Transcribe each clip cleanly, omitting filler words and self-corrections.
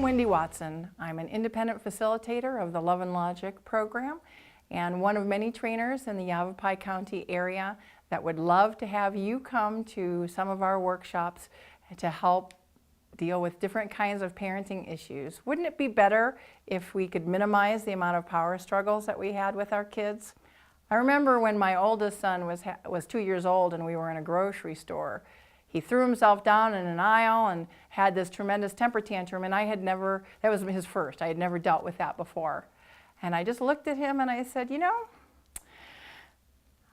I'm Wendy Watson. I'm an independent facilitator of the Love and Logic program and one of many trainers in the Yavapai County area that would love to have you come to some of our workshops to help deal with different kinds of parenting issues. Wouldn't it be better if we could minimize the amount of power struggles that we had with our kids? I remember when my oldest son was 2 years old and we were in a grocery store. He threw himself down in an aisle and had this tremendous temper tantrum, and that was his first. I had never dealt with that before. And I just looked at him and I said, you know,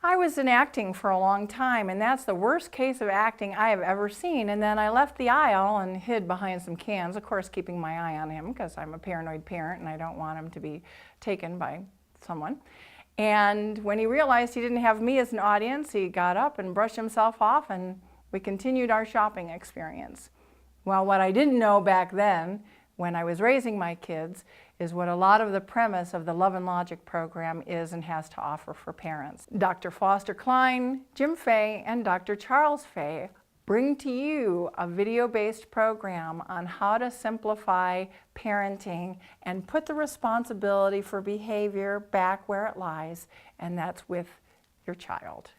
I was in acting for a long time, and that's the worst case of acting I have ever seen. And then I left the aisle and hid behind some cans, of course keeping my eye on him because I'm a paranoid parent and I don't want him to be taken by someone. And when he realized he didn't have me as an audience, he got up and brushed himself off, and we continued our shopping experience. Well, what I didn't know back then, when I was raising my kids, is what a lot of the premise of the Love and Logic program is and has to offer for parents. Dr. Foster Klein, Jim Fay, and Dr. Charles Fay bring to you a video-based program on how to simplify parenting and put the responsibility for behavior back where it lies, and that's with your child.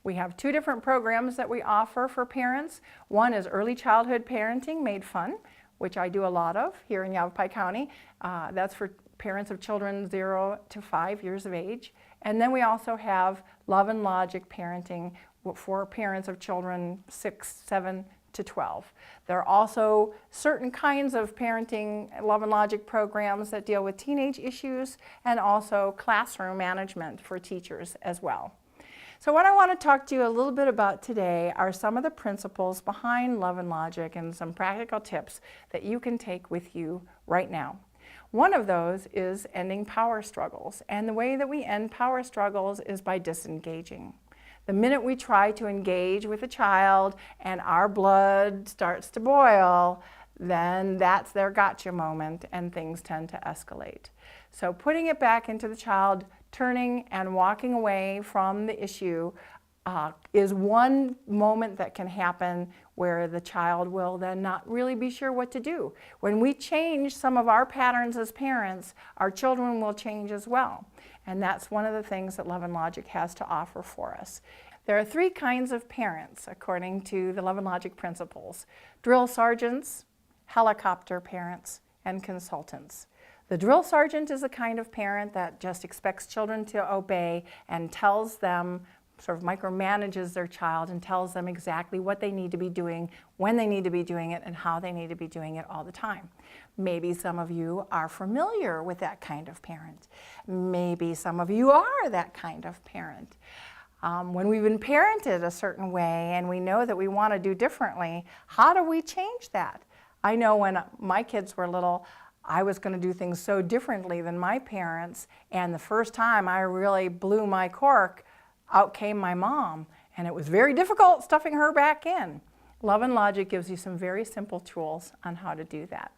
We have two different programs that we offer for parents. One is Early Childhood Parenting Made Fun, which I do a lot of here in Yavapai County. That's for parents of children 0 to 5 years of age. And then we also have Love and Logic Parenting for parents of children 6, 7 to 12. There are also certain kinds of parenting Love and Logic programs that deal with teenage issues and also classroom management for teachers as well. So what I want to talk to you a little bit about today are some of the principles behind Love and Logic and some practical tips that you can take with you right now. One of those is ending power struggles, and the way that we end power struggles is by disengaging. The minute we try to engage with a child and our blood starts to boil, then that's their gotcha moment and things tend to escalate. So putting it back into the child, turning and walking away from the issue is one moment that can happen where the child will then not really be sure what to do. When we change some of our patterns as parents, our children will change as well. And that's one of the things that Love and Logic has to offer for us. There are three kinds of parents according to the Love and Logic principles: drill sergeants, helicopter parents, and consultants. The drill sergeant is the kind of parent that just expects children to obey and tells them, sort of micromanages their child and tells them exactly what they need to be doing, when they need to be doing it, and how they need to be doing it all the time. Maybe some of you are familiar with that kind of parent. Maybe some of you are that kind of parent. When we've been parented a certain way and we know that we want to do differently, how do we change that? I know when my kids were little, I was going to do things so differently than my parents, and the first time I really blew my cork, out came my mom, and it was very difficult stuffing her back in. Love and Logic gives you some very simple tools on how to do that.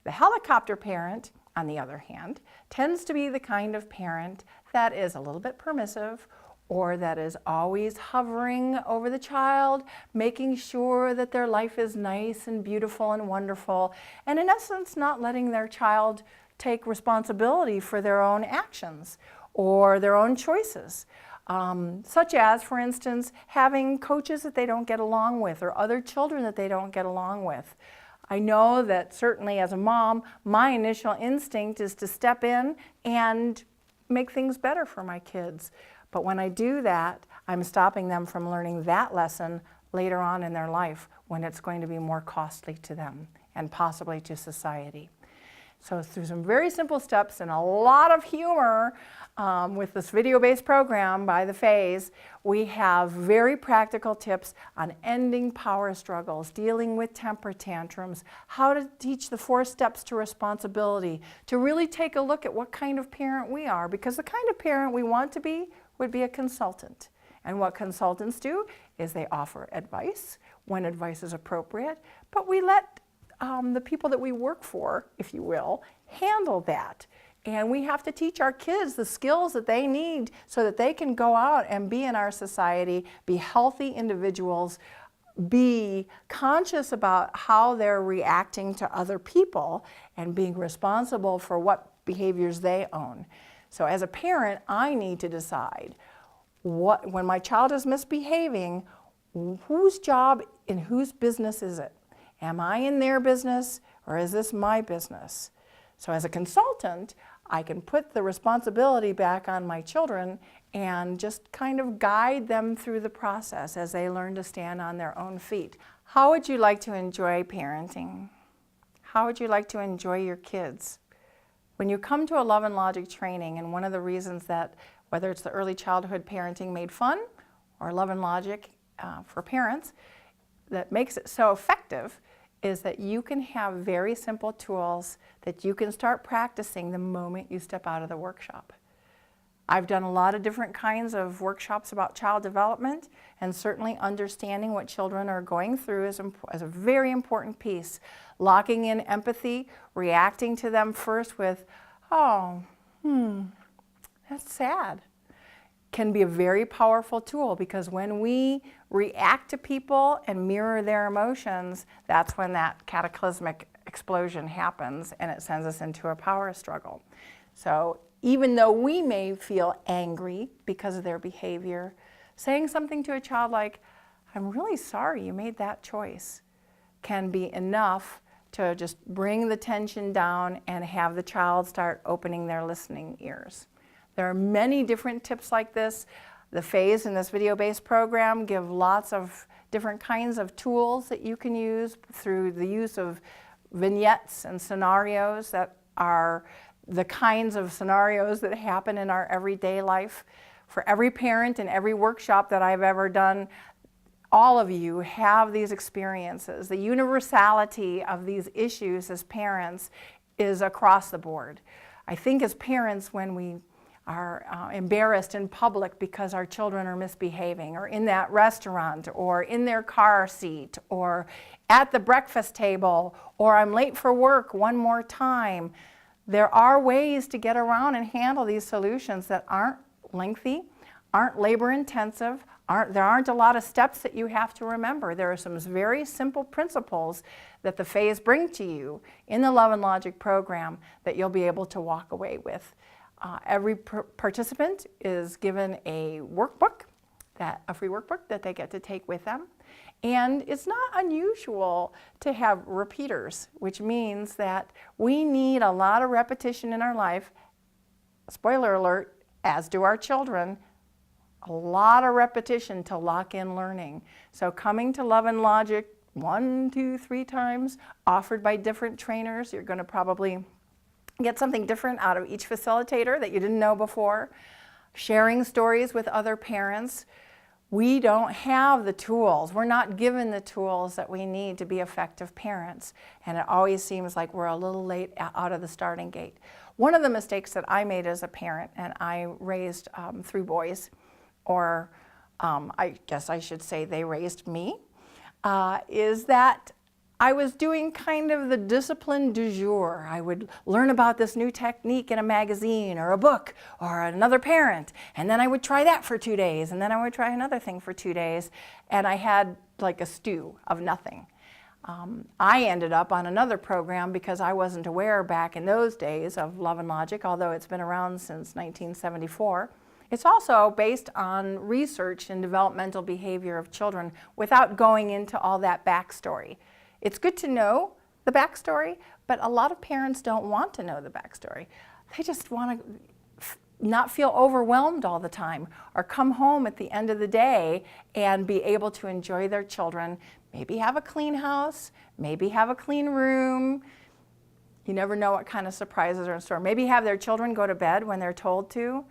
The helicopter parent, on the other hand, tends to be the kind of parent that is a little bit permissive, or that is always hovering over the child, making sure that their life is nice and beautiful and wonderful, and in essence not letting their child take responsibility for their own actions or their own choices. Such as, for instance, having coaches that they don't get along with or other children that they don't get along with. I know that certainly as a mom, my initial instinct is to step in and make things better for my kids. But when I do that, I'm stopping them from learning that lesson later on in their life when it's going to be more costly to them and possibly to society. So through some very simple steps and a lot of humor with this video-based program by the Fays, we have very practical tips on ending power struggles, dealing with temper tantrums, how to teach the 4 steps to responsibility, to really take a look at what kind of parent we are, because the kind of parent we want to be would be a consultant. And what consultants do is they offer advice when advice is appropriate, but we let the people that we work for, if you will, handle that. And we have to teach our kids the skills that they need so that they can go out and be in our society, be healthy individuals, be conscious about how they're reacting to other people and being responsible for what behaviors they own. So as a parent, I need to decide when my child is misbehaving, whose job and whose business is it? Am I in their business or is this my business? So as a consultant, I can put the responsibility back on my children and just kind of guide them through the process as they learn to stand on their own feet. How would you like to enjoy parenting? How would you like to enjoy your kids? When you come to a Love and Logic training, and one of the reasons that, whether it's the early childhood parenting made fun or Love and Logic for parents, that makes it so effective is that you can have very simple tools that you can start practicing the moment you step out of the workshop. I've done a lot of different kinds of workshops about child development, and certainly understanding what children are going through is a very important piece. Locking in empathy, reacting to them first with, oh, that's sad, can be a very powerful tool, because when we react to people and mirror their emotions, that's when that cataclysmic explosion happens and it sends us into a power struggle. So even though we may feel angry because of their behavior, saying something to a child like, I'm really sorry you made that choice, can be enough to just bring the tension down and have the child start opening their listening ears. There are many different tips like this. The phase in this video-based program give lots of different kinds of tools that you can use through the use of vignettes and scenarios that are the kinds of scenarios that happen in our everyday life. For every parent in every workshop that I've ever done, all of you have these experiences. The universality of these issues as parents is across the board. I think as parents, when we are embarrassed in public because our children are misbehaving, or in that restaurant, or in their car seat, or at the breakfast table, or I'm late for work one more time, there are ways to get around and handle these solutions that aren't lengthy, aren't labor intensive, there aren't a lot of steps that you have to remember. There are some very simple principles that the phase bring to you in the Love and Logic program that you'll be able to walk away with. Every participant is given a workbook, a free workbook that they get to take with them. And it's not unusual to have repeaters, which means that we need a lot of repetition in our life. Spoiler alert, as do our children, a lot of repetition to lock in learning. So coming to Love and Logic 1, 2, 3 times, offered by different trainers, you're going to probably get something different out of each facilitator that you didn't know before. Sharing stories with other parents. We don't have the tools. We're not given the tools that we need to be effective parents. And it always seems like we're a little late out of the starting gate. One of the mistakes that I made as a parent, and I raised 3 boys, or I guess I should say they raised me, is that I was doing kind of the discipline du jour. I would learn about this new technique in a magazine or a book or another parent, and then I would try that for 2 days, and then I would try another thing for 2 days, and I had like a stew of nothing. I ended up on another program because I wasn't aware back in those days of Love and Logic, although it's been around since 1974. It's also based on research in developmental behavior of children without going into all that backstory. It's good to know the backstory, but a lot of parents don't want to know the backstory. They just want to not feel overwhelmed all the time, or come home at the end of the day and be able to enjoy their children, maybe have a clean house, maybe have a clean room. You never know what kind of surprises are in store. Maybe have their children go to bed when they're told to.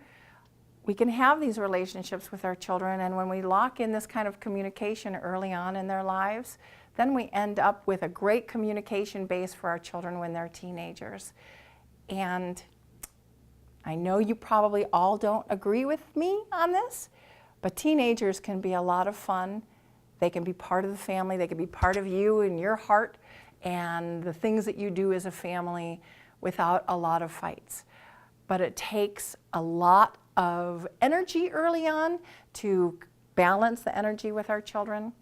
We can have these relationships with our children, and when we lock in this kind of communication early on in their lives, then we end up with a great communication base for our children when they're teenagers. And I know you probably all don't agree with me on this, but teenagers can be a lot of fun. They can be part of the family. They can be part of you and your heart and the things that you do as a family without a lot of fights. But it takes a lot of energy early on to balance the energy with our children.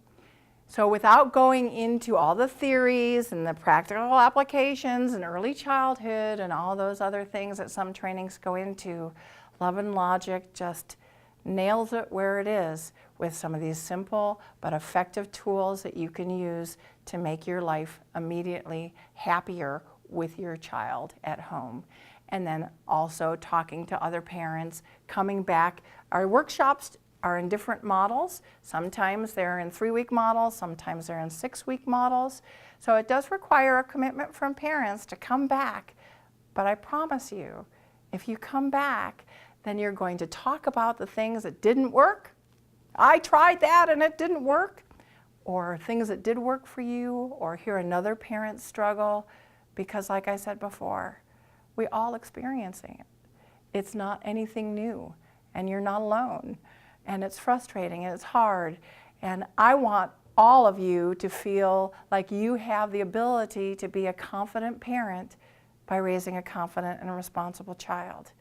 So without going into all the theories and the practical applications and early childhood and all those other things that some trainings go into, Love and Logic just nails it where it is with some of these simple but effective tools that you can use to make your life immediately happier with your child at home. And then also talking to other parents, coming back. Our workshops are in different models. Sometimes they're in 3-week models, sometimes they're in 6-week models. So it does require a commitment from parents to come back. But I promise you, if you come back, then you're going to talk about the things that didn't work. I tried that and it didn't work. Or things that did work for you, or hear another parent struggle. Because like I said before, we all experiencing it. It's not anything new, and you're not alone. And it's frustrating and it's hard. And I want all of you to feel like you have the ability to be a confident parent by raising a confident and a responsible child.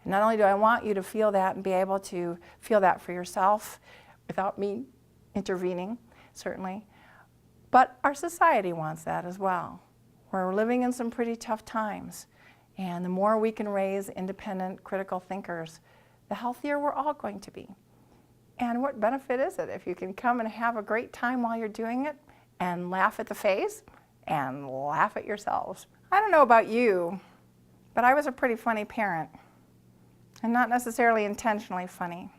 And not only do I want you to feel that and be able to feel that for yourself without me intervening, certainly, but our society wants that as well. We're living in some pretty tough times. And the more we can raise independent, critical thinkers, the healthier we're all going to be. And what benefit is it if you can come and have a great time while you're doing it and laugh at the face and laugh at yourselves? I don't know about you, but I was a pretty funny parent, and not necessarily intentionally funny.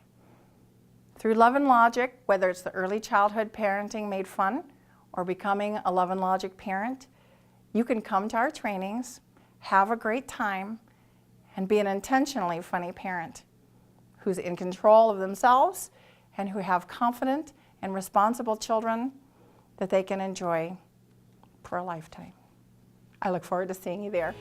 Through Love and Logic, whether it's the early childhood parenting made fun or becoming a Love and Logic parent, you can come to our trainings, have a great time, and be an intentionally funny parent who's in control of themselves and who have confident and responsible children that they can enjoy for a lifetime. I look forward to seeing you there.